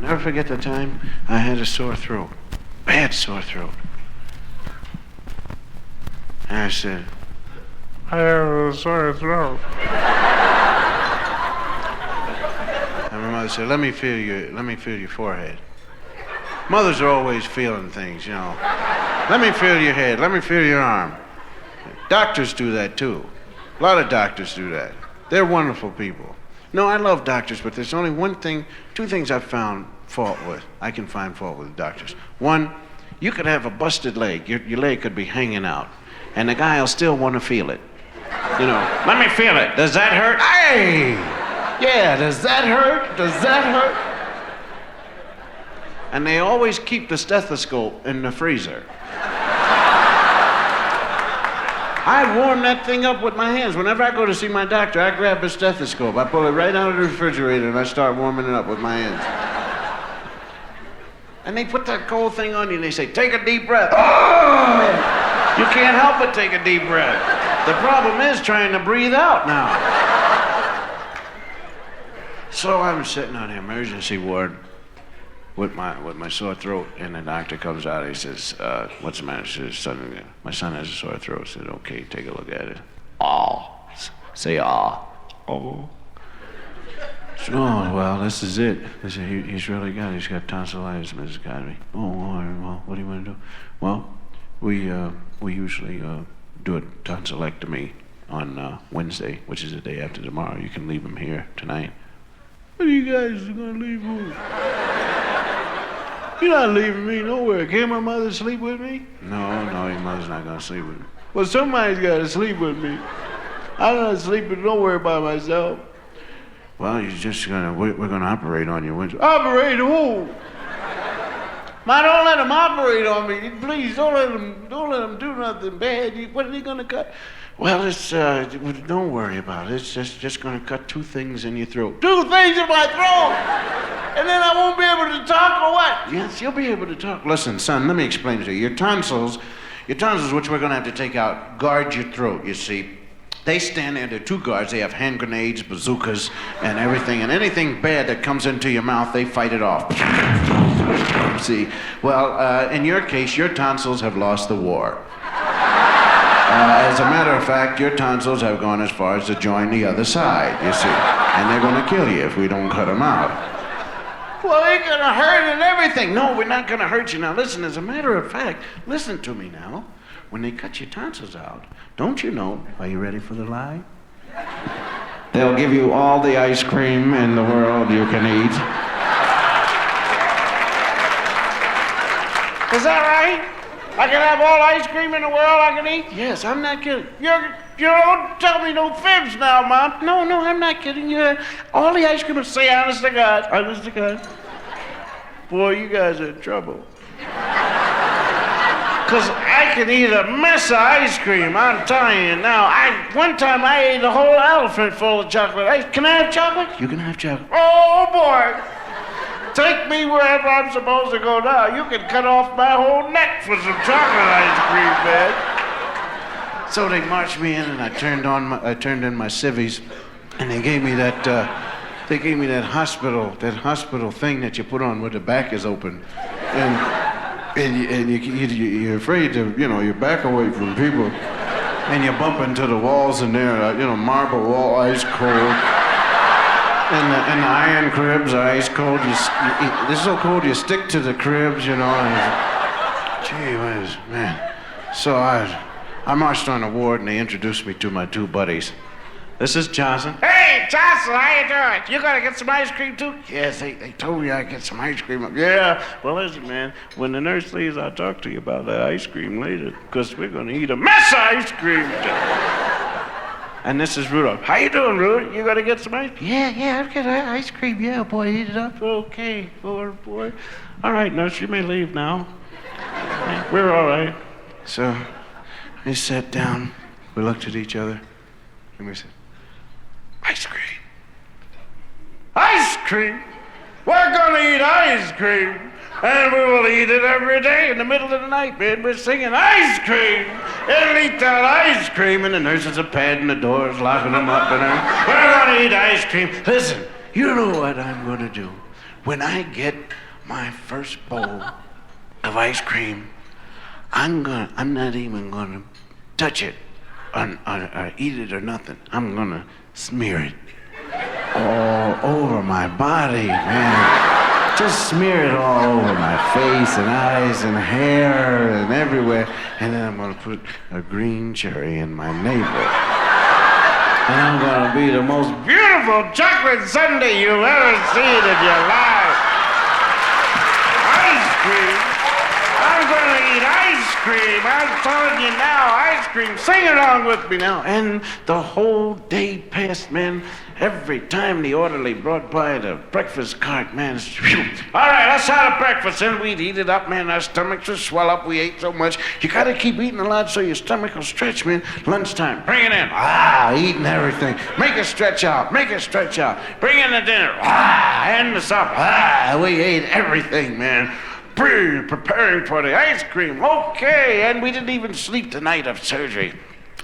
I'll never forget the time I had a sore throat. Bad sore throat. And I said, I have a sore throat. And my mother said, let me feel your forehead. Mothers are always feeling things, you know. Let me feel your head. Let me feel your arm. Doctors do that too. A lot of doctors do that. They're wonderful people. No, I love doctors, but there's only two things I've found fault with. I can find fault with doctors. One, you could have a busted leg. Your leg could be hanging out, and the guy will still want to feel it. You know, let me feel it. Does that hurt? Hey! Yeah, does that hurt? Does that hurt? And they always keep the stethoscope in the freezer. I warm that thing up with my hands. Whenever I go to see my doctor, I grab a stethoscope. I pull it right out of the refrigerator and I start warming it up with my hands. And they put that cold thing on you and they say, take a deep breath. Oh! You can't help but take a deep breath. The problem is trying to breathe out now. So I'm sitting on the emergency ward with my sore throat, and the doctor comes out. He says, "What's the matter?" He says, "My son has a sore throat." I said, "Okay, take a look at it." Ah, say ah. Oh. So, oh well, this is it. He's really got it. He's got tonsillitis, Mrs. Cosby. Oh, all right. Well, what do you want to do? Well, we usually do a tonsillectomy on Wednesday, which is the day after tomorrow. You can leave him here tonight. What are you guys gonna leave who? You're not leaving me nowhere. Can't my mother sleep with me? No, your mother's not gonna sleep with me. Well, somebody's gotta sleep with me. I'm not sleeping nowhere by myself. Well, we're gonna operate on you Wednesday. Operate who? Ma, don't let him operate on me. Please, don't let him do nothing bad. What are they gonna cut? Well, don't worry about it. It's just gonna cut 2 things in your throat. 2 things in my throat! And then I won't be able to talk or what? Yes, you'll be able to talk. Listen, son, let me explain it to you. Your tonsils, which we're gonna have to take out, guard your throat, you see. They stand there, there are 2 guards. They have hand grenades, bazookas, and everything. And anything bad that comes into your mouth, they fight it off. See? Well, in your case, your tonsils have lost the war. As a matter of fact, your tonsils have gone as far as to join the other side, you see. And they're gonna kill you if we don't cut them out. Well, they're gonna hurt and everything. No, we're not gonna hurt you. Now, listen, as a matter of fact, listen to me now. When they cut your tonsils out, don't you know, are you ready for the lie? They'll give you all the ice cream in the world you can eat. Is that right? I can have all ice cream in the world I can eat? Yes, I'm not kidding. You don't tell me no fibs now, Mom. No, I'm not kidding you. All the ice cream, say honest to God. Honest to God. Boy, you guys are in trouble. Because I can eat a mess of ice cream, I'm telling you now. One time I ate a whole elephant full of chocolate. Can I have chocolate? You can have chocolate. Oh, boy. Take me wherever I'm supposed to go now. You can cut off my whole neck for some chocolate ice cream, man. So they marched me in, and I turned in my civvies, and they gave me that hospital thing that you put on where the back is open, and you're afraid to, you back away from people, and you bump into the walls, and they're, marble wall, ice cold. And the iron cribs are ice cold. This is so cold you stick to the cribs, And, gee whiz, man. So I marched on the ward and they introduced me to my 2 buddies. This is Johnson. Hey, Johnson, how you doing? You gonna get some ice cream too? Yes, they told me I'd get some ice cream. Yeah. Well, listen, man. When the nurse leaves, I'll talk to you about that ice cream later, because we're gonna eat a mess of ice cream. And this is Rudolph. How you doing, Rudolph? You gonna get some ice cream? Yeah, I'll get ice cream. Yeah, boy, eat it up. Okay, boy. All right, nurse, you may leave now. We're all right. So, we sat down, we looked at each other, and we said, ice cream. Ice cream? We're gonna eat ice cream. And we will eat it every day in the middle of the night, man. We're singing ice cream. And eat that ice cream. And the nurses are padding the doors, locking them up. And we're going to eat ice cream. Listen, you know what I'm going to do? when I get my first bowl of ice cream, I'm not even gonna touch it or eat it or nothing. I'm gonna smear it all over my body, man. Just smear it all over my face and eyes and hair and everywhere. And then I'm gonna put a green cherry in my navel. And I'm gonna be the most beautiful chocolate sundae you've ever seen in your life. Ice cream. I'm gonna eat ice cream. I'm telling you now, ice cream. Sing along with me now. And the whole day passed, man. Every time the orderly brought by the breakfast cart, man, all right, let's have a breakfast. And we'd eat it up, man. Our stomachs would swell up. We ate so much. You gotta keep eating a lot so your stomach will stretch, man. Lunchtime, bring it in. Eating everything. Make it stretch out. Make it stretch out. Bring in the dinner. And the supper. We ate everything, man. Preparing for the ice cream. Okay, and we didn't even sleep the night of surgery.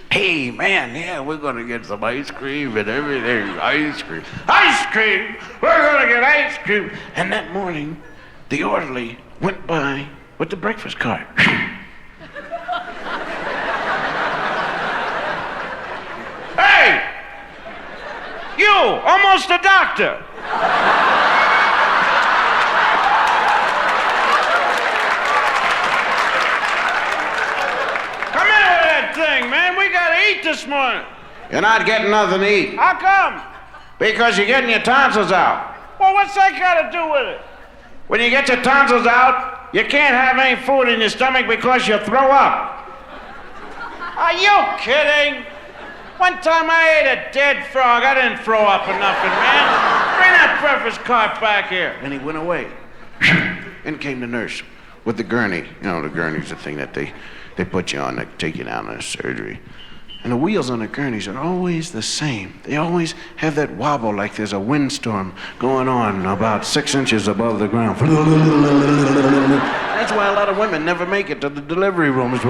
Hey, man, yeah, we're gonna get some ice cream and everything. Ice cream. Ice cream! We're gonna get ice cream! And that morning, the orderly went by with the breakfast cart. Hey! You, almost a doctor! Thing, man. We gotta eat this morning. You're not getting nothing to eat. How come? Because you're getting your tonsils out. Well, what's that got to do with it? When you get your tonsils out, you can't have any food in your stomach because you throw up. Are you kidding? One time I ate a dead frog. I didn't throw up or nothing, man. Bring that breakfast cart back here. And he went away. In came the nurse with the gurney. You know, the gurney's the thing that they put you on to take you down to surgery. And the wheels on the gurneys are always the same. They always have that wobble like there's a windstorm going on about 6 inches above the ground. That's why a lot of women never make it to the delivery rooms.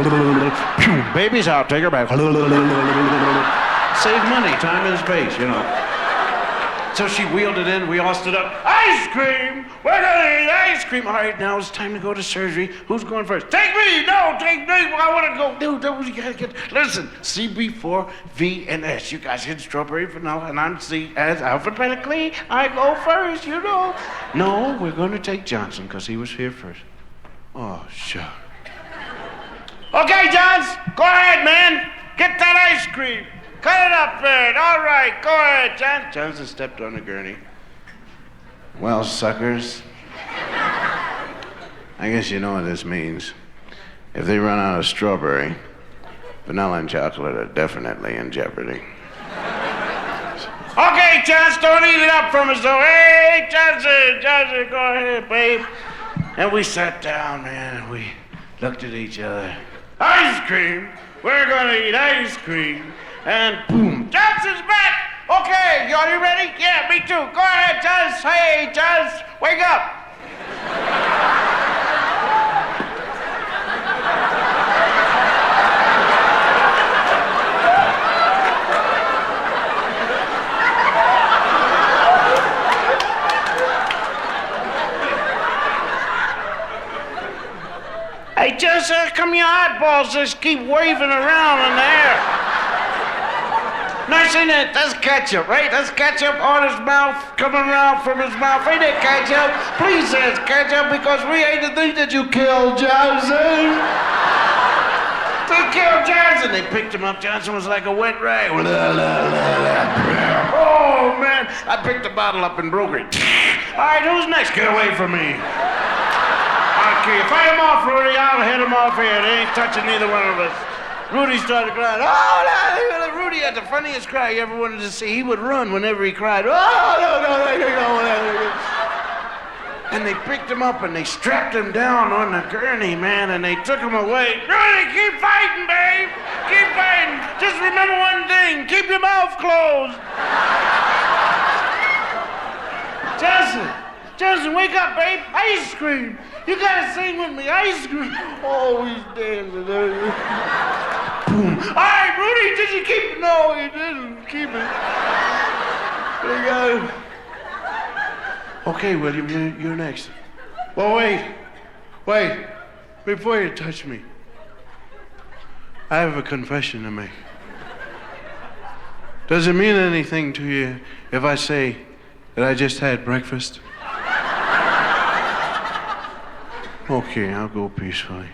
Baby's out, take her back. Save money, time and space, you know. So she wheeled it in, we all stood up. Ice cream! We're gonna eat ice cream! All right, now it's time to go to surgery. Who's going first? Take me! No, take me! I wanna go. Dude, you gotta get... Listen, C before V and S. You guys hit strawberry vanilla, and I'm C as alphabetically. I go first, you know. No, we're gonna take Johnson, because he was here first. Oh, sure. Okay, Johns, go ahead, man. Get that ice cream. Cut it up, Fred. All right, go ahead, John. Johnson stepped on the gurney. Well, suckers, I guess you know what this means. If they run out of strawberry, vanilla and chocolate are definitely in jeopardy. Okay, Johnson, don't eat it up from us, though. Hey, Johnson, go ahead, babe. And we sat down, man, and we looked at each other. Ice cream? We're gonna eat ice cream. And boom, Johnson's back! Okay, are you ready? Yeah, me too. Go ahead, Johns. Hey, Johns, wake up. Hey, just how come your eyeballs just keep waving around in the air? Nice, ain't it? That's ketchup, right? That's ketchup on his mouth, coming around from his mouth. Ain't it ketchup? Please say it's ketchup because we ain't the thing that you killed, Johnson. They killed Johnson. They picked him up. Johnson was like a wet rag. Oh, man. I picked the bottle up and broke it. All right, who's next? Get away from me. Okay, fight him off, Rudy. I'll hit him off here. They ain't touching neither one of us. Rudy started crying. Oh, no, Rudy had the funniest cry you ever wanted to see. He would run whenever he cried. Oh, no. And they picked him up and they strapped him down on the gurney, man, and they took him away. Rudy, keep fighting, babe. Keep fighting. Just remember one thing. Keep your mouth closed. Johnson, wake up, babe. Ice cream. You gotta sing with me. Ice cream. Oh, he's dancing. Boom. All right, Rudy, did you keep it? No, he didn't keep it. They got it. Okay, William, you're next. Well, wait. Before you touch me, I have a confession to make. Does it mean anything to you if I say that I just had breakfast? Okay, I'll go peacefully.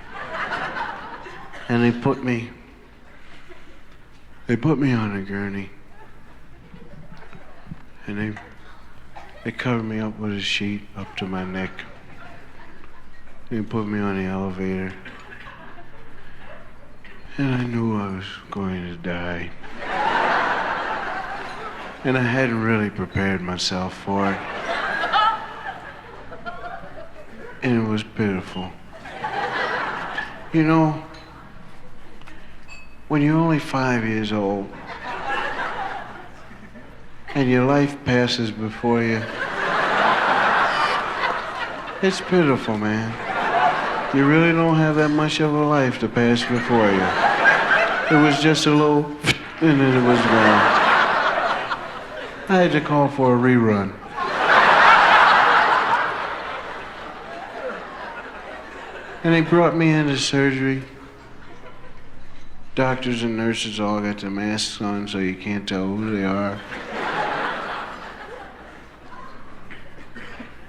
And they put me on a gurney. And they covered me up with a sheet up to my neck. They put me on the elevator. And I knew I was going to die. And I hadn't really prepared myself for it. And it was pitiful. You know, when you're only 5 years old and your life passes before you, it's pitiful, man. You really don't have that much of a life to pass before you. It was just a little and then it was gone. I had to call for a rerun. And they brought me into surgery. Doctors and nurses all got their masks on so you can't tell who they are.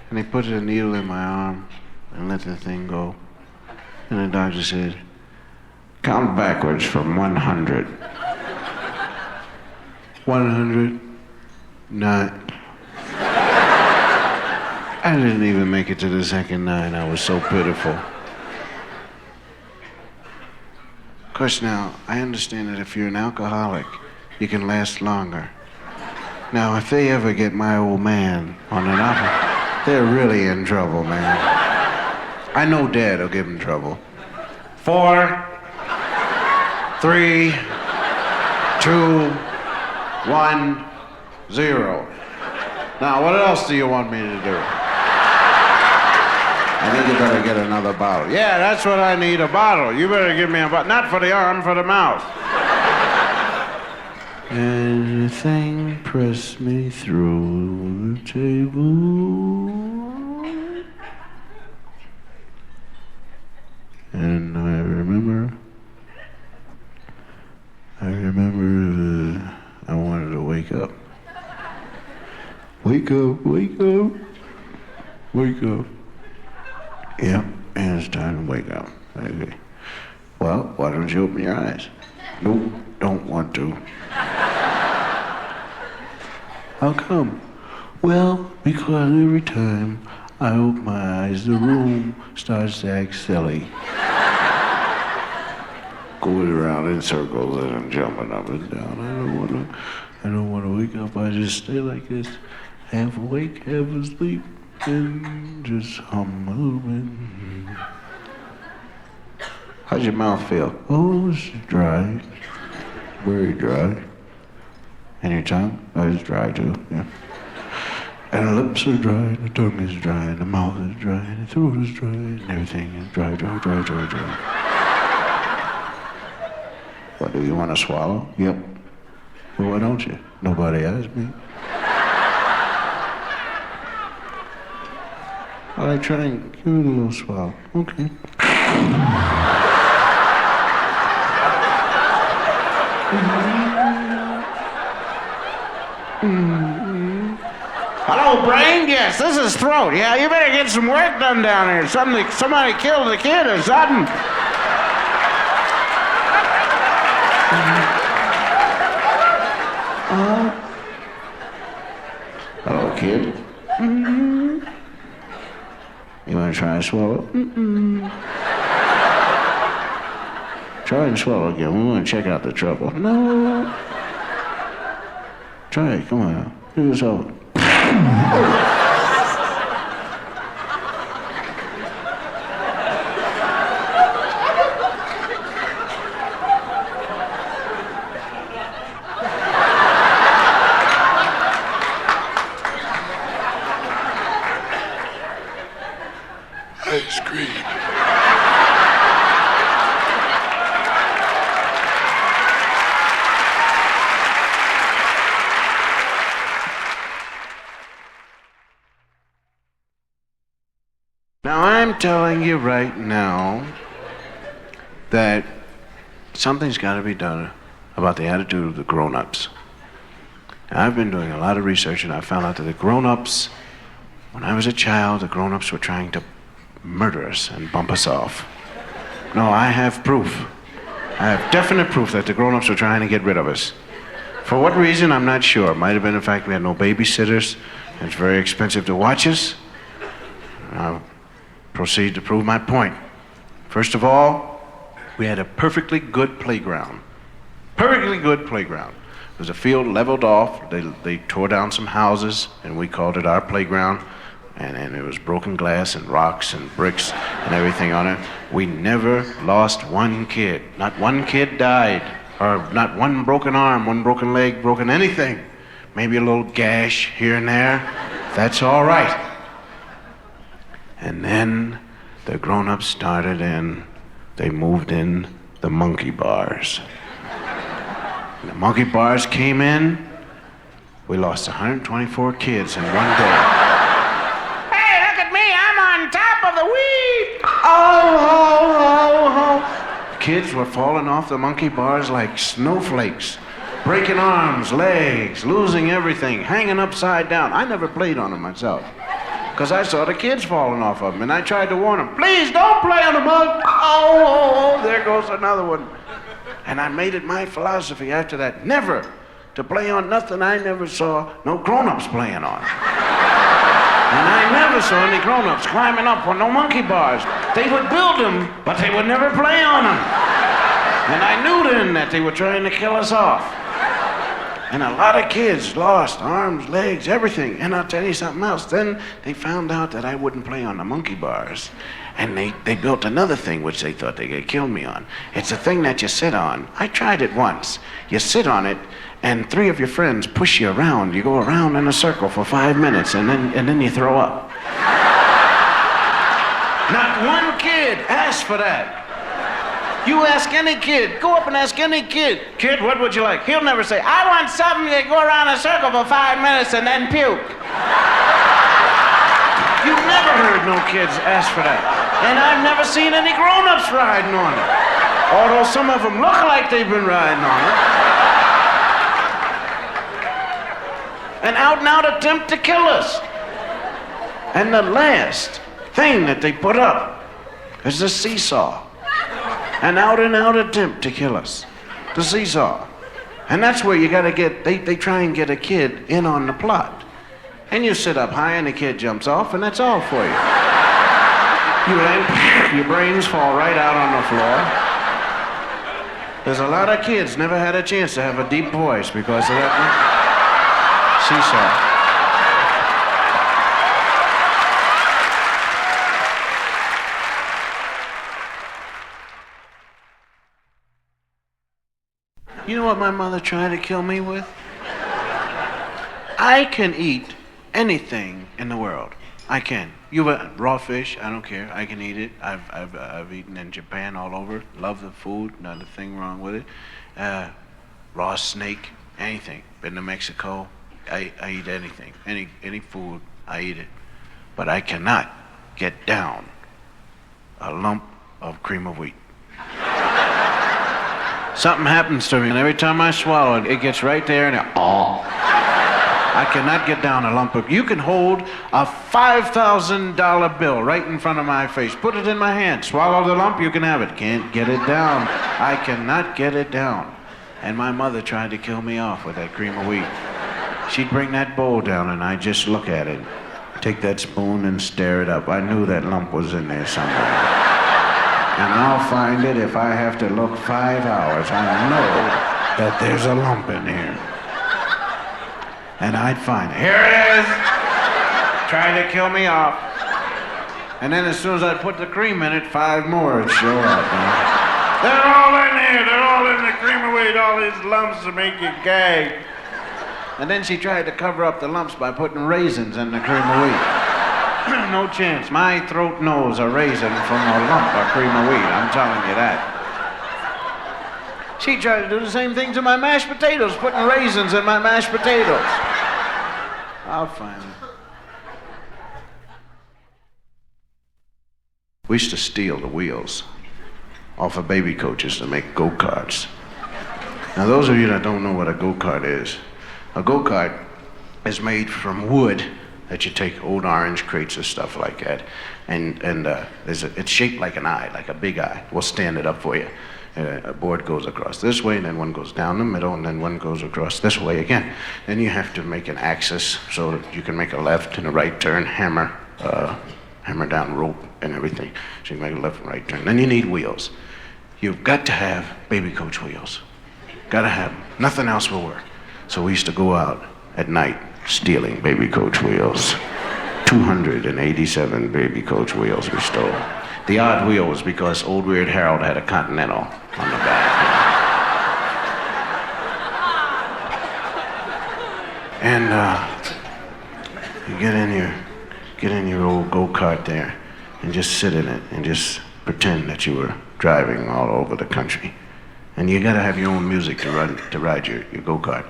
And they put a needle in my arm and let the thing go. And the doctor said, "Count backwards from 100. 100. 9. I didn't even make it to the second 9. I was so pitiful. Of course, now, I understand that if you're an alcoholic, you can last longer. Now, if they ever get my old man on an alcohol, they're really in trouble, man. I know Dad will give him trouble. 4, 3, 2, 1, 0. Now, what else do you want me to do? I think you better get another bottle. Yeah, that's what I need, a bottle. You better give me a bottle. Not for the arm, for the mouth. And the thing pressed me through the table. And I remember I wanted to wake up. Wake up, wake up, wake up. Yep, and it's time to wake up. Okay. Well, why don't you open your eyes? Nope, don't want to. How come? Well, because every time I open my eyes, the room starts to act silly. Going around in circles and I'm jumping up and down. I don't want to wake up. I just stay like this, half awake, half asleep, and just hum a little bit. How's your mouth feel? Oh, it's dry. Very dry. And your tongue? Oh, it's dry too, yeah. And the lips are dry, and the tongue is dry, and the mouth is dry, and the throat is dry, and everything is dry, dry, dry, dry, dry. What, do you want to swallow? Yep. Well, why don't you? Nobody asked me. All right, try and give it a little swallow. Okay. Hello, brain? Yes, this is throat. Yeah, you better get some work done down here. Somebody killed the kid or something. Hello, kid. Mm-hmm. You want to try and swallow? Mm-mm. Try and swallow again. We want to check out the trouble. No. Try it. Come on. Do this over. Ice cream. Now, I'm telling you right now that something's got to be done about the attitude of the grown-ups. Now, I've been doing a lot of research, and I found out that the grown-ups, when I was a child, the grown-ups were trying to murder us and bump us off. No, I have proof. I have definite proof that the grown-ups were trying to get rid of us. For what reason, I'm not sure. It might have been the fact we had no babysitters, and it's very expensive to watch us. I'll proceed to prove my point. First of all, we had a perfectly good playground. Perfectly good playground. It was a field leveled off. They tore down some houses, and we called it our playground. And it was broken glass and rocks and bricks and everything on it. We never lost one kid. Not one kid died. Or not one broken arm, one broken leg, broken anything. Maybe a little gash here and there. That's all right. And then the grown-ups started in. They moved in the monkey bars. When the monkey bars came in, we lost 124 kids in one day. Of the weed. Oh. Kids were falling off the monkey bars like snowflakes, breaking arms, legs, losing everything, hanging upside down. I never played on them myself because I saw the kids falling off of them, and I tried to warn them, please don't play on the mug. Oh, there goes another one. And I made it my philosophy after that, never to play on nothing I never saw no grown-ups playing on. And I never saw any grown-ups climbing up on no monkey bars. They would build them, but they would never play on them. And I knew then that they were trying to kill us off. And a lot of kids lost arms, legs, everything. And I'll tell you something else. Then they found out that I wouldn't play on the monkey bars. And they built another thing which they thought they could kill me on. It's a thing that you sit on. I tried it once. You sit on it, and 3 of your friends push you around. You go around in a circle for 5 minutes, and then you throw up. Not one kid asked for that. You ask any kid, go up and ask any kid, kid, what would you like? He'll never say, I want something that go around in a circle for 5 minutes and then puke. You've never heard no kids ask for that. And I've never seen any grown-ups riding on it. Although some of them look like they've been riding on it. An out-and-out attempt to kill us. And the last thing that they put up is the seesaw. An out-and-out attempt to kill us. The seesaw. And that's where you gotta get, they try and get a kid in on the plot. And you sit up high and the kid jumps off, and that's all for you. You land, your brains fall right out on the floor. There's a lot of kids never had a chance to have a deep voice because of that seesaw. You know what my mother tried to kill me with? I can eat anything in the world. I can. Raw fish, I don't care. I can eat it. I've eaten in Japan all over. Love the food. Not a thing wrong with it. Raw snake, anything. Been to Mexico. I eat anything. Any food, I eat it. But I cannot get down a lump of cream of wheat. Something happens to me, and every time I swallow it, it gets right there, and I cannot get down a lump of. You can hold a $5,000 bill right in front of my face. Put it in my hand. Swallow the lump, you can have it. Can't get it down. I cannot get it down. And my mother tried to kill me off with that cream of wheat. She'd bring that bowl down, and I'd just look at it. Take that spoon and stare it up. I knew that lump was in there somewhere. And I'll find it if I have to look 5 hours. I know that there's a lump in here. And I'd find it. Here it is! Trying to kill me off. And then as soon as I put the cream in it, 5 more would show up. They're all in here. They're all in the cream of wheat. All these lumps to make you gag. And then she tried to cover up the lumps by putting raisins in the cream of wheat. No chance. My throat knows a raisin from a lump of cream of wheat. I'm telling you that. She tried to do the same thing to my mashed potatoes, putting raisins in my mashed potatoes. I'll find it. We used to steal the wheels off of baby coaches to make go-karts. Now, those of you that don't know what a go-kart is, a go-kart is made from wood that you take old orange crates or stuff like that, and it's shaped like an eye, like a big eye. We'll stand it up for you. A board goes across this way, and then one goes down the middle, and then one goes across this way again. Then you have to make an axis so that you can make a left and a right turn, hammer down rope and everything. So you can make a left and right turn. Then you need wheels. You've got to have baby coach wheels. Got to have them. Nothing else will work. So we used to go out at night stealing baby coach wheels. 287 baby coach wheels we stole. The odd wheel was because Old Weird Harold had a Continental on the back. And you get in your old go-kart there and just sit in it and just pretend that you were driving all over the country. And you gotta have your own music to ride your go-kart.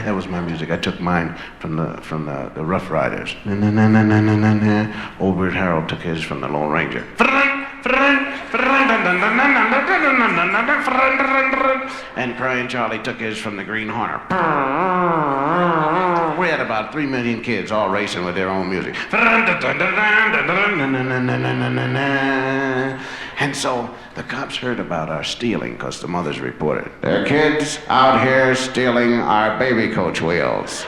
That was my music. I took mine from the Rough Riders. Old Weird Harold took his from the Lone Ranger. And Crying Charlie took his from the Green Hornet. We had about 3 million kids all racing with their own music. And so the cops heard about our stealing because the mothers reported. There are kids out here stealing our baby coach wheels.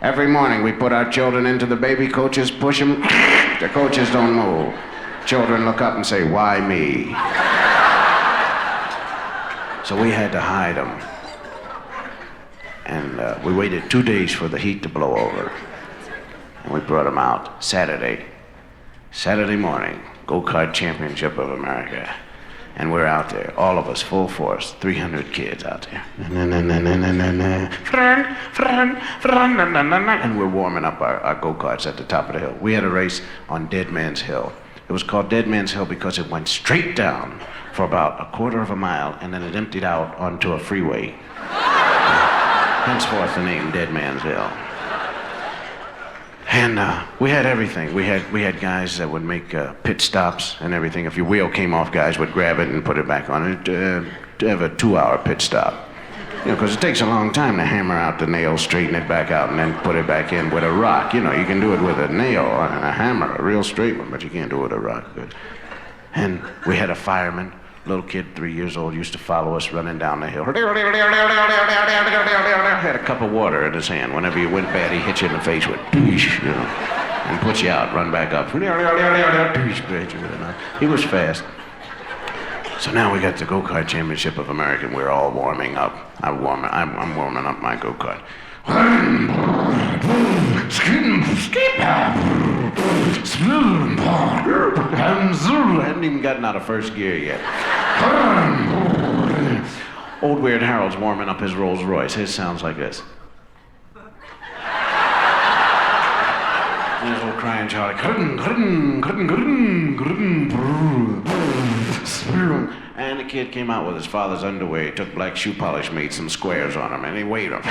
Every morning we put our children into the baby coaches, push them, the coaches don't move. Children look up and say, why me? So we had to hide them. And we waited 2 days for the heat to blow over. And we brought them out Saturday morning, Go-Kart Championship of America. And we're out there, all of us, full force, 300 kids out there. And we're warming up our go-karts at the top of the hill. We had a race on Dead Man's Hill. It was called Dead Man's Hill because it went straight down for about a quarter of a mile, and then it emptied out onto a freeway. Henceforth the name Dead Man's Hill. And we had everything. We had guys that would make pit stops and everything. If your wheel came off, guys would grab it and put it back on it to have a 2-hour pit stop. You know, because it takes a long time to hammer out the nail, straighten it back out, and then put it back in with a rock. You know, you can do it with a nail and a hammer, a real straight one, but you can't do it with a rock. And we had a fireman, little kid, 3 years old, used to follow us running down the hill. Had a cup of water in his hand. Whenever you went bad, he hit you in the face with, you know, and put you out, run back up. He was fast. So now we got the Go-Kart Championship of America, and we're all warming up. I'm warming up my go-kart. I hadn't even gotten out of first gear yet. Old Weird Harold's warming up his Rolls Royce. His sounds like this. There's old Crying Charlie. And the kid came out with his father's underwear. He took black shoe polish, made some squares on them, and he waved them.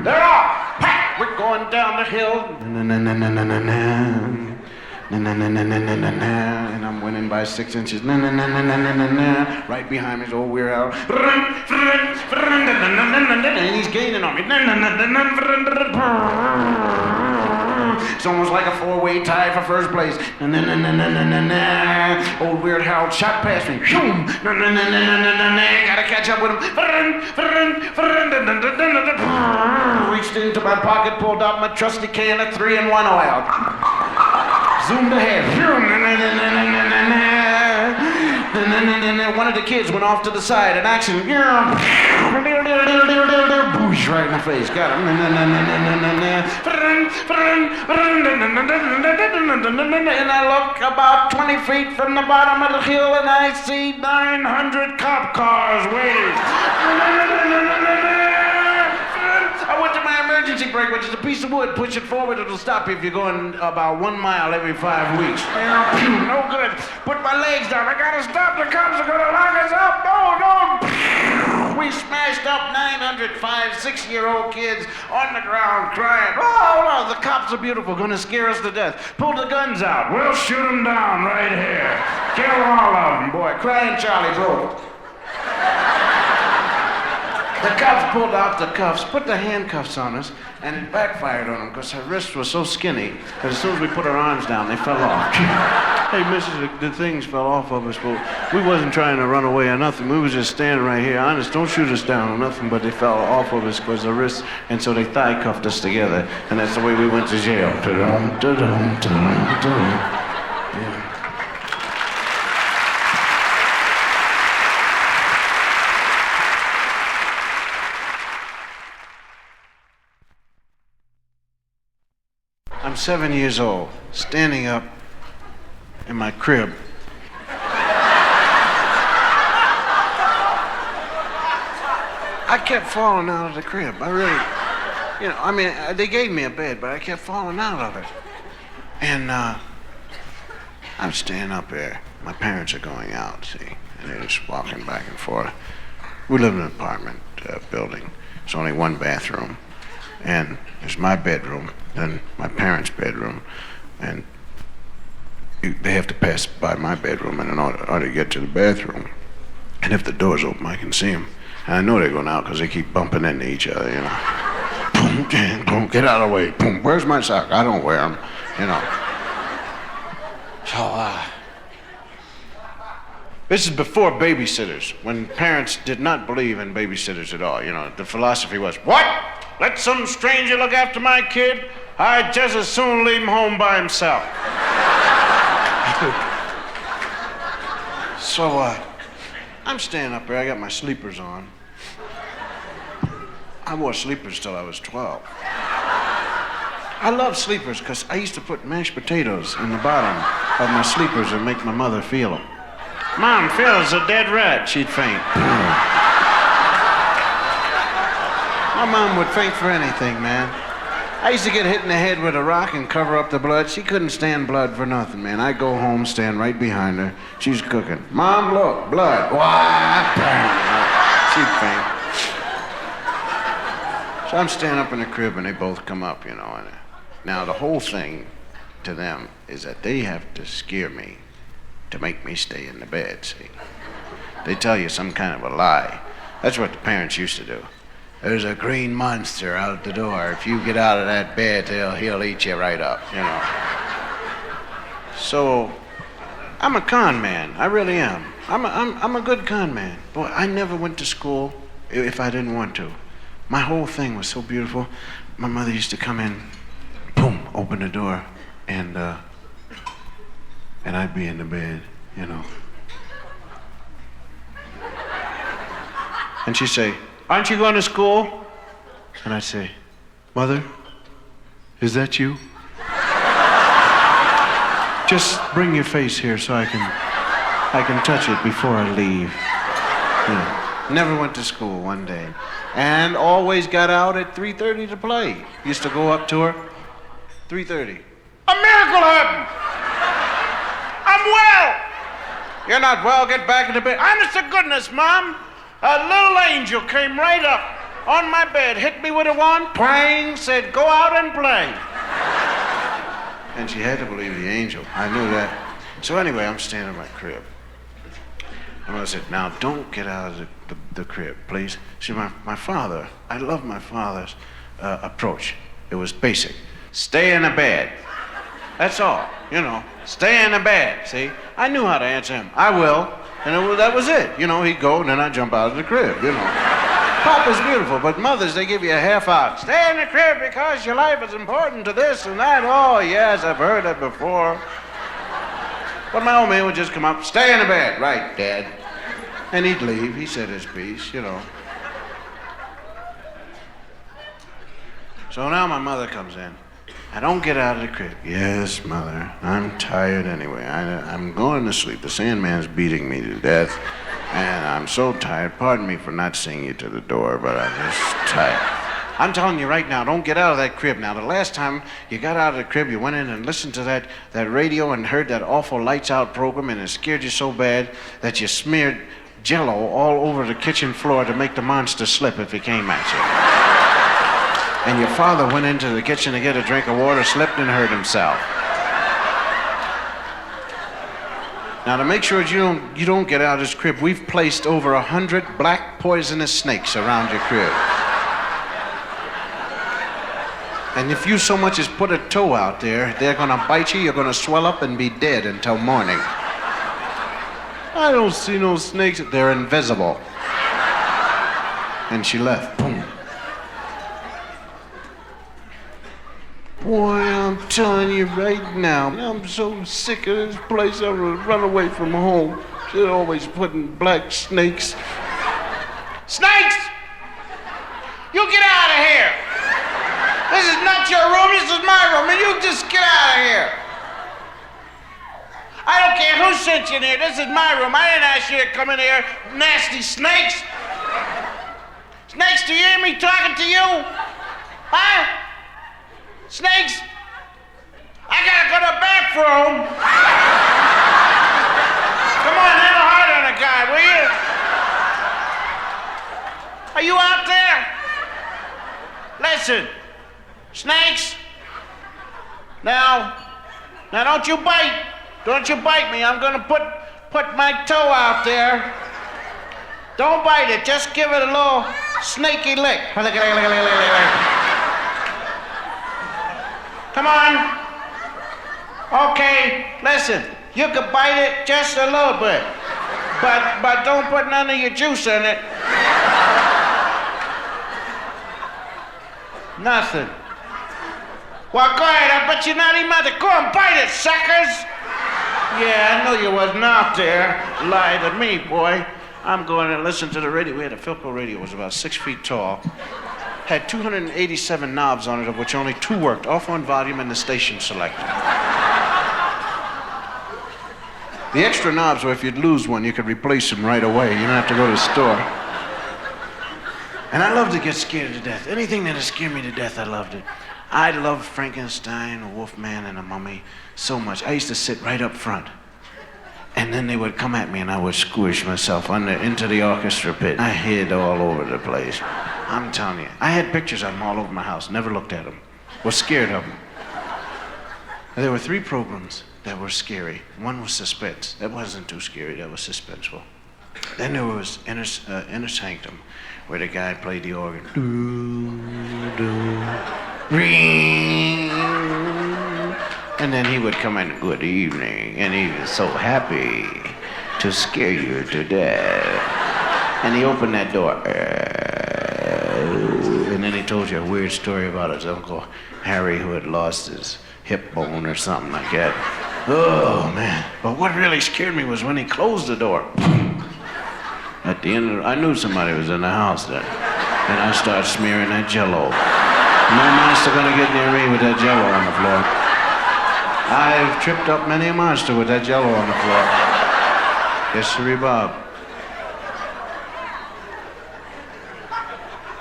They're off! We're going down the hill. And I'm winning by 6 inches. Right behind me is Old Weird Al. And he's gaining on me. It's almost like a 4-way tie for first place. Old Weird Harold shot past me. Gotta catch up with him. Reached into my pocket, pulled out my trusty can of 3-in-1 oil. Zoomed ahead. One of the kids went off to the side. An accident. Boosh, right in the face. Got him. And I look about 20 feet from the bottom of the hill and I see 900 cop cars waiting. I went to my emergency brake, which is a piece of wood. Push it forward, it'll stop you if you're going about 1 mile every 5 weeks. No good. Put my legs down. I gotta stop. The cops are gonna lock us up. No. We smashed up 905 6-year-old kids on the ground crying, oh, no, the cops are beautiful, gonna scare us to death. Pull the guns out. We'll shoot them down right here. Kill all of them, boy. Crying Charlie broke. The cops pulled out the cuffs, put the handcuffs on us, and it backfired on them because her wrists were so skinny that as soon as we put our arms down, they fell off. Hey, missus, the things fell off of us, but we wasn't trying to run away or nothing. We was just standing right here. Honest, don't shoot us down or nothing, but they fell off of us because the wrists, and so they thigh cuffed us together, and that's the way we went to jail. Ta-dum, ta-dum, ta-dum, ta-dum. Yeah. I'm 7 years old, standing up in my crib. I kept falling out of the crib. I really, they gave me a bed, but I kept falling out of it. And I'm standing up there. My parents are going out, see, and they're just walking back and forth. We live in an apartment building. There's only one bathroom. And there's my bedroom, then my parents' bedroom, and they have to pass by my bedroom in order to get to the bathroom. And if the door's open, I can see them. And I know they're going out because they keep bumping into each other, Boom, boom, get out of the way. Boom, where's my sock? I don't wear them, So, this is before babysitters, when parents did not believe in babysitters at all. The philosophy was, what? Let some stranger look after my kid? I'd just as soon leave him home by himself. So, I'm standing up there. I got my sleepers on. I wore sleepers till I was 12. I love sleepers because I used to put mashed potatoes in the bottom of my sleepers and make my mother feel them. Mom, Phil's a dead rat. She'd faint. My mom would faint for anything, man. I used to get hit in the head with a rock and cover up the blood. She couldn't stand blood for nothing, man. I'd go home, stand right behind her. She's cooking. Mom, look, blood. Why? She'd faint. So I'm standing up in the crib and they both come up, And now the whole thing to them is that they have to scare me to make me stay in the bed, see? They tell you some kind of a lie. That's what the parents used to do. There's a green monster out the door. If you get out of that bed, he'll eat you right up, So, I'm a con man. I really am. I'm a good con man. Boy, I never went to school if I didn't want to. My whole thing was so beautiful. My mother used to come in, boom, open the door, and I'd be in the bed, And she'd say, aren't you going to school? And I'd say, Mother, is that you? Just bring your face here so I can touch it before I leave. Never went to school one day. And always got out at 3:30 to play. Used to go up to her, 3:30. A miracle happened! I'm well! You're not well, get back in the bed. Honest to goodness, Mom, a little angel came right up on my bed, hit me with a wand, playing, said, go out and play. And she had to believe the angel. I knew that. So anyway, I'm standing in my crib. And I said, now don't get out of the crib, please. See, my father, I love my father's approach. It was basic. Stay in the bed. That's all, Stay in the bed, see? I knew how to answer him. I will. And that was it. He'd go, and then I'd jump out of the crib, Papa's beautiful, but mothers, they give you a half out. Stay in the crib because your life is important to this and that. Oh, yes, I've heard that before. But my old man would just come up, stay in the bed. Right, Dad. And he'd leave. He said his piece, So now my mother comes in. I don't get out of the crib. Yes, Mother, I'm tired anyway. I'm going to sleep. The Sandman's beating me to death, and I'm so tired. Pardon me for not seeing you to the door, but I'm just tired. I'm telling you right now, don't get out of that crib. Now, the last time you got out of the crib, you went in and listened to that radio and heard that awful Lights Out program, and it scared you so bad that you smeared Jell-O all over the kitchen floor to make the monster slip if he came at you. And your father went into the kitchen to get a drink of water, slipped and hurt himself. Now, to make sure you don't get out of this crib, we've placed over 100 black poisonous snakes around your crib. And if you so much as put a toe out there, they're gonna bite you, you're gonna swell up and be dead until morning. I don't see no snakes. They're invisible. And she left. Boom. Boy, I'm telling you right now, I'm so sick of this place. I'm gonna run away from home. They're always putting black snakes. Snakes! You get out of here! This is not your room, this is my room, and you just get out of here. I don't care who sent you in here, this is my room. I didn't ask you to come in here, nasty snakes. Snakes, do you hear me talking to you? Huh? Snakes? I gotta go to the bathroom. Come on, have a heart on a guy, will you? Are you out there? Listen, snakes. Now don't you bite. Don't you bite me. I'm gonna put my toe out there. Don't bite it. Just give it a little snaky lick. Come on. Okay, listen. You can bite it just a little bit. But don't put none of your juice in it. Nothing. Well, go ahead. I bet you're not even out there. Go and bite it, suckers. Yeah, I know you wasn't out there. Lie to me, boy. I'm going to listen to the radio. We had a Philco radio. It was about 6 feet tall. Had 287 knobs on it, of which only 2 worked. Off on volume and the station selector. The extra knobs were if you'd lose one, you could replace them right away. You don't have to go to the store. And I loved to get scared to death. Anything that would scare me to death, I loved it. I loved Frankenstein, Wolfman, and the Mummy so much. I used to sit right up front. And then they would come at me and I would squish myself into the orchestra pit. I hid all over the place. I'm telling you. I had pictures of them all over my house. Never looked at them. Was scared of them. And there were 3 programs that were scary. One was Suspense. That wasn't too scary. That was suspenseful. Then there was Inner Sanctum, where the guy played the organ. Ring. And then he would come in, good evening, and he was so happy to scare you to death. And he opened that door, and then he told you a weird story about his Uncle Harry who had lost his hip bone or something like that. Oh, man. But what really scared me was when he closed the door. At the end, I knew somebody was in the house then. And I started smearing that Jell-O. No monster gonna get near me with that Jell-O on the floor. I've tripped up many a monster with that Jell-O on the floor. Yes, sirree, Bob.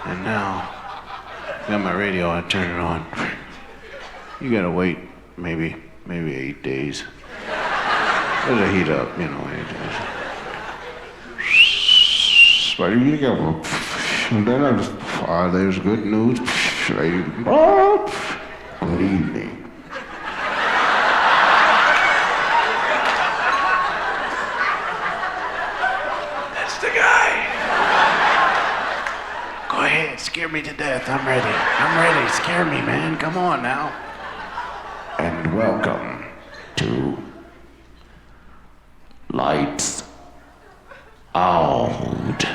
And now, got my radio, I turn it on. You gotta wait maybe 8 days. Let it heat up, 8 days. There's good news. Good evening. That's the guy. Go ahead, scare me to death. I'm ready. Scare me, man. Come on now. And welcome to Lights Out.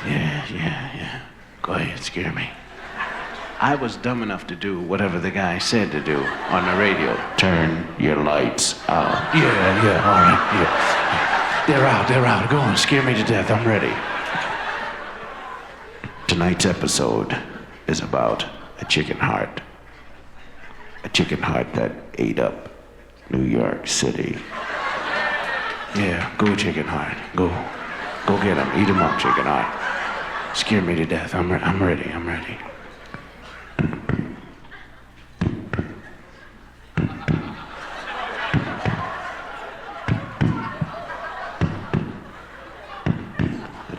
Yeah. Go ahead, scare me. I was dumb enough to do whatever the guy said to do on the radio. Turn your lights out. Yeah, all right, yeah. They're out. Go on, scare me to death. I'm ready. Tonight's episode is about a chicken heart. A chicken heart that ate up New York City. Yeah, go chicken heart. Go get him. Eat him up, chicken heart. Scare me to death. I'm ready.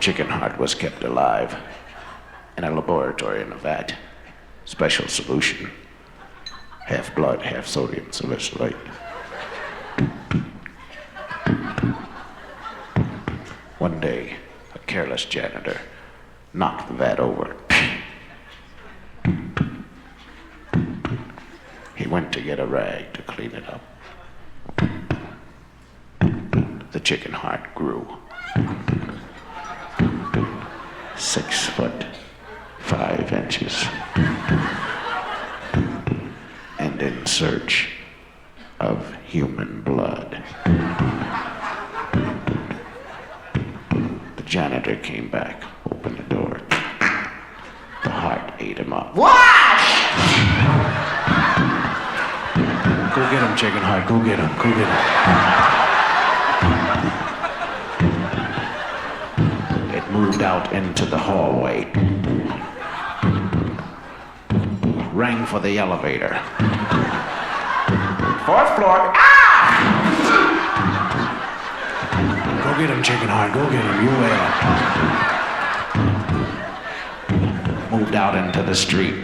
chicken heart was kept alive in a laboratory in a vat. Special solution. Half blood, half sodium salicylate. One day, a careless janitor knocked the vat over. He went to get a rag to clean it up. The chicken heart grew. 6 foot 5 inches. And in search of human blood. The janitor came back, opened the door. The heart ate him up. Wash! Go get him, chicken heart. Go get him. Go get him. It moved out into the hallway. Rang for the elevator. 4th floor. Ah! Go get him, chicken heart. Go get him. You will. Moved out into the street.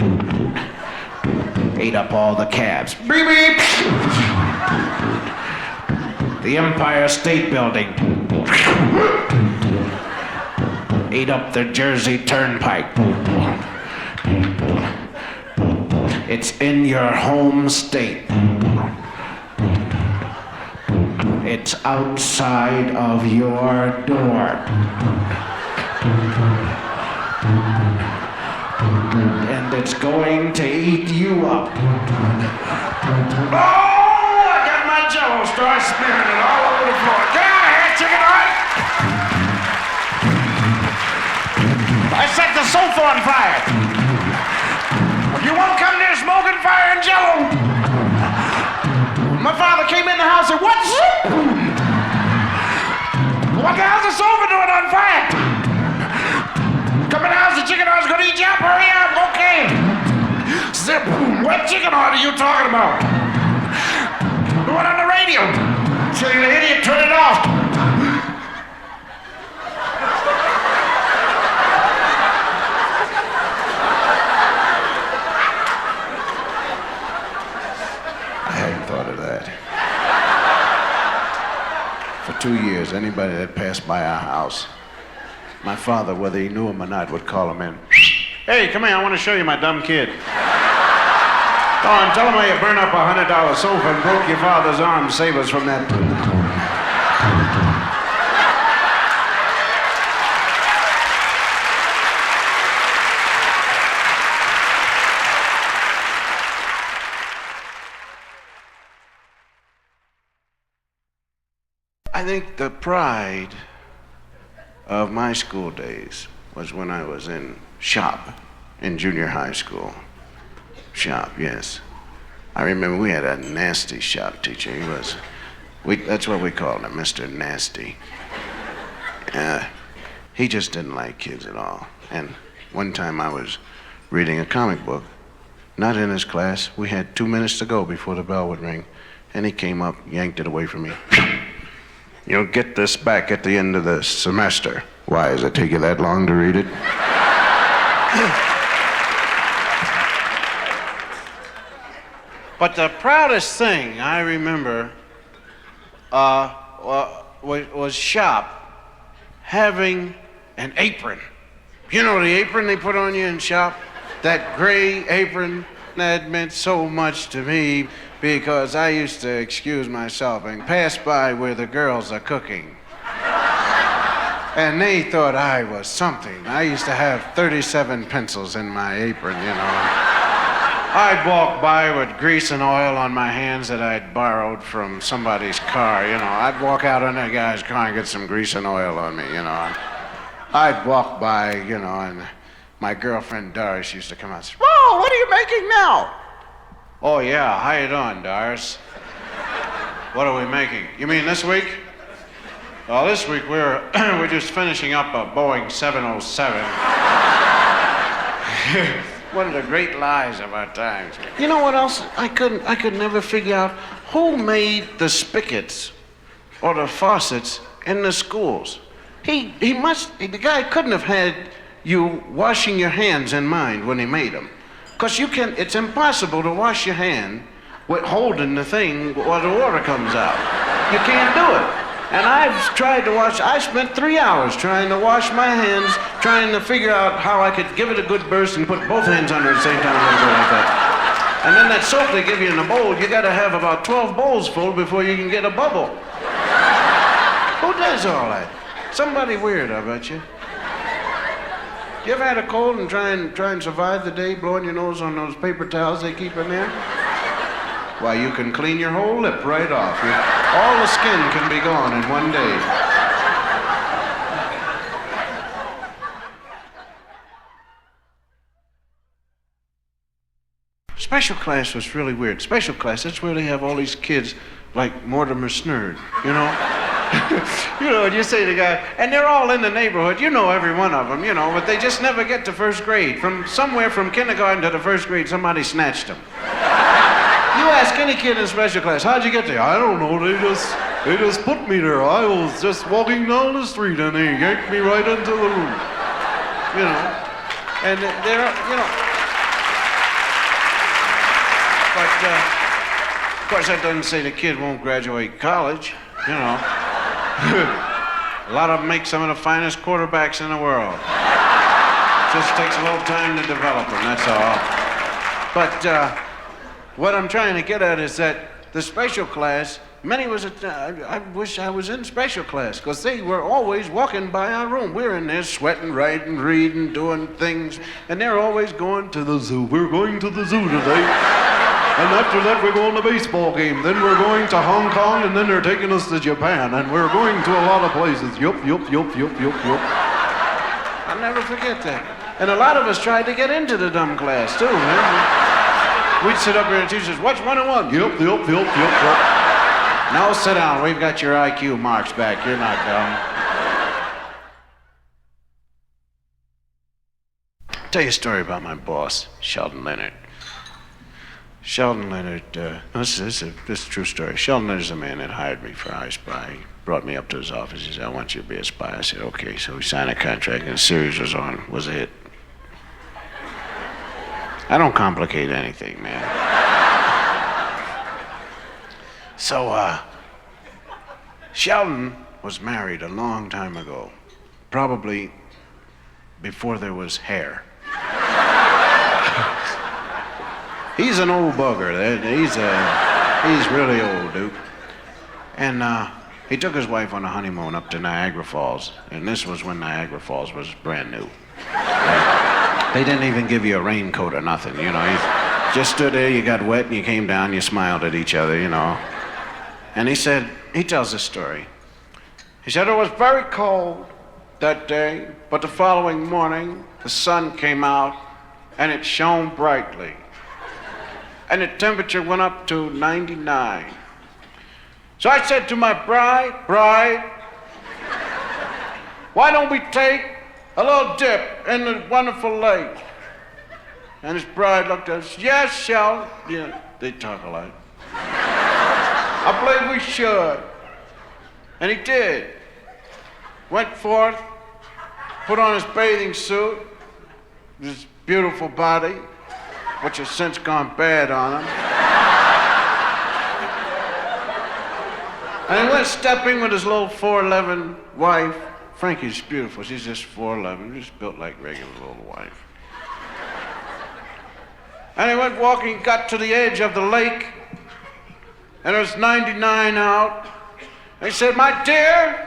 Ate up all the cabs. Beep, beep. The Empire State Building. Ate up the Jersey Turnpike. It's in your home state. It's outside of your door. And it's going to eat you up. Oh, I got my Jell-O star smearing it all over the floor. Get out of here, chicken heart! I set the sofa on fire. You won't come near smoking fire and Jell-O. My father came in the house and what's it? What the hell's the sofa doing on fire? Come in the house, the chicken heart's gonna eat you up. Hurry up, okay. Zip. What chicken heart are you talking about? The one on the radio. Tell you the idiot, turn it off. I hadn't thought of that. For 2 years, anybody that passed by our house, my father, whether he knew him or not, would call him in. Hey, come here, I want to show you my dumb kid. Go on, tell him how you burned up $100 sofa and broke your father's arm to save us from that. I think the pride of my school days was when I was in shop in junior high school. Shop, yes. I remember we had a nasty shop teacher. That's what we called him, Mr. Nasty. He just didn't like kids at all. And one time I was reading a comic book, not in his class. We had 2 minutes to go before the bell would ring. And he came up, yanked it away from me. You'll get this back at the end of the semester. Why, does it take you that long to read it? But the proudest thing I remember was shop having an apron. You know the apron they put on you in shop? That gray apron, that meant so much to me because I used to excuse myself and pass by where the girls are cooking. And they thought I was something. I used to have 37 pencils in my apron, you know. I'd walk by with grease and oil on my hands that I'd borrowed from somebody's car, you know. I'd walk out on that guy's car and get some grease and oil on me, you know. I'd walk by, you know, and my girlfriend Doris used to come out and say, "Whoa, what are you making now?" "Oh, yeah, how you doing, Doris?" "What are we making?" "You mean this week?" "Well, this week we're just finishing up a Boeing 707. One of the great lies of our times. You know what else? I could never figure out who made the spigots or the faucets in the schools. The guy couldn't have had you washing your hands in mind when he made them. Because it's impossible to wash your hand with holding the thing while the water comes out. You can't do it. And I spent 3 hours trying to wash my hands, trying to figure out how I could give it a good burst and put both hands under at the same time and go like that. And then that soap they give you in the bowl, you gotta have about 12 bowls full before you can get a bubble. Who does all that? Somebody weird, I bet you. You ever had a cold and try and survive the day blowing your nose on those paper towels they keep in there? Why, you can clean your whole lip right off. All the skin can be gone in one day. Special class was really weird. Special class, that's where they have all these kids like Mortimer Snerd, you know? You know, and you say to the guy, and they're all in the neighborhood, you know every one of them, you know, but they just never get to first grade. From kindergarten to the first grade, somebody snatched them. You ask any kid in special class, how'd you get there? I don't know, they just put me there. I was just walking down the street and they yanked me right into the room. You know, and they're, you know. But, of course, that doesn't say the kid won't graduate college, you know. A lot of them make some of the finest quarterbacks in the world. Just takes a little time to develop them, that's all. But what I'm trying to get at is that the special class, I wish I was in special class, because they were always walking by our room. We're in there sweating, writing, reading, doing things, and they're always going to the zoo. We're going to the zoo today. And after that, we're going to a baseball game. Then we're going to Hong Kong, and then they're taking us to Japan. And we're going to a lot of places. Yup. I'll never forget that. And a lot of us tried to get into the dumb class, too, man. We'd sit up here and the teacher says, what's 101? Yup. Now sit down. We've got your IQ marks back. You're not dumb. I'll tell you a story about my boss, Sheldon Leonard. Sheldon Leonard, this is a true story. Sheldon Leonard's the man that hired me for I Spy. He brought me up to his office. He said, I want you to be a spy. I said, okay. So we signed a contract, and the series was a hit. I don't complicate anything, man. So, Sheldon was married a long time ago, probably before there was hair. He's an old bugger. He's really old, Duke. And he took his wife on a honeymoon up to Niagara Falls. And this was when Niagara Falls was brand new. They didn't even give you a raincoat or nothing, you know. You just stood there, you got wet, and you came down, you smiled at each other, you know. And he tells this story. He said, it was very cold that day, but the following morning, the sun came out, and it shone brightly. And the temperature went up to 99. So I said to my bride, why don't we take a little dip in the wonderful lake? And his bride looked at us, yes, Sheldon. Yeah, they talk a lot. I believe we should. And he did. Went forth, put on his bathing suit, his beautiful body, which has since gone bad on him. And he went stepping with his little 4'11" wife. Frankie's beautiful. She's just 4'11", just built like regular little wife. And he went walking, got to the edge of the lake, and it was 99 out. And he said, my dear,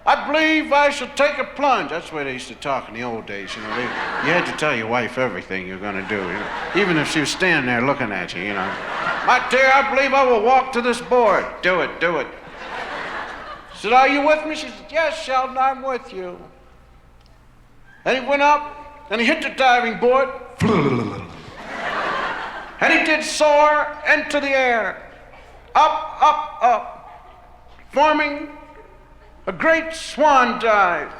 I believe I shall take a plunge. That's the way they used to talk in the old days, you know. You had to tell your wife everything you're going to do, you know, even if she was standing there looking at you, you know. My dear, I believe I will walk to this board. Do it. He said, are you with me? She said, yes, Sheldon, I'm with you. And he went up, and he hit the diving board. And he did soar into the air. Up, forming a great swan dive.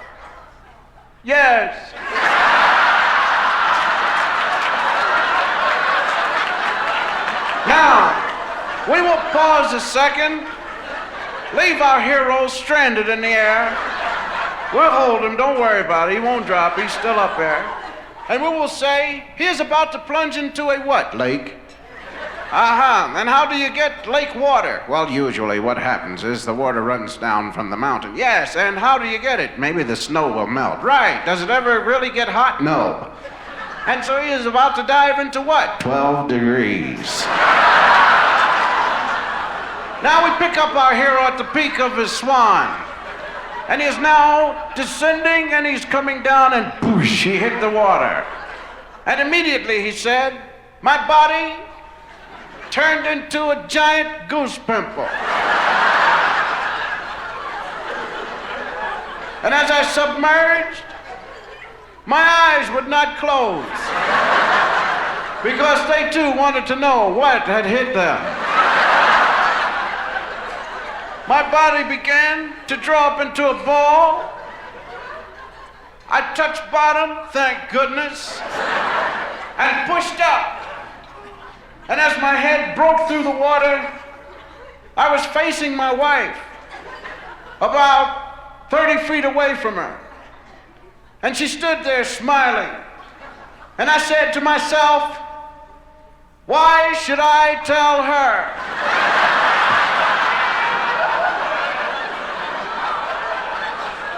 Yes. Now, we will pause a second, leave our hero stranded in the air, We'll hold him, don't worry about it. He won't drop, he's still up there. And we will say, he is about to plunge into a what? Lake. And how do you get lake water? Well, usually what happens is the water runs down from the mountain. Yes, and how do you get it? Maybe the snow will melt. Right, does it ever really get hot? No. And so he is about to dive into what? 12 degrees. Now we pick up our hero at the peak of his swan. And he is now descending and he's coming down and boosh, he hit the water. And immediately he said, my body turned into a giant goose pimple. And as I submerged, my eyes would not close because they too wanted to know what had hit them. My body began to draw up into a ball. I touched bottom, thank goodness, and pushed up. And as my head broke through the water, I was facing my wife, about 30 feet away from her. And she stood there smiling. And I said to myself, why should I tell her?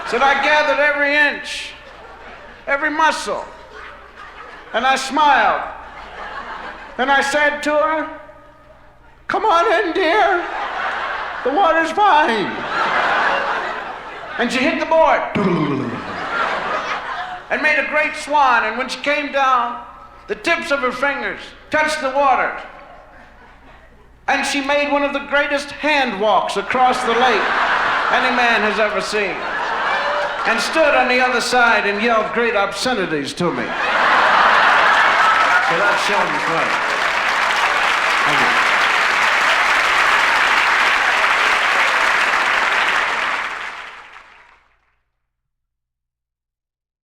So I gathered every inch, every muscle, and I smiled. And I said to her, come on in, dear. The water's fine. And she hit the board and made a great swan. And when she came down, the tips of her fingers touched the water. And she made one of the greatest hand walks across the lake any man has ever seen. And stood on the other side and yelled great obscenities to me. So that's Sheldon's right.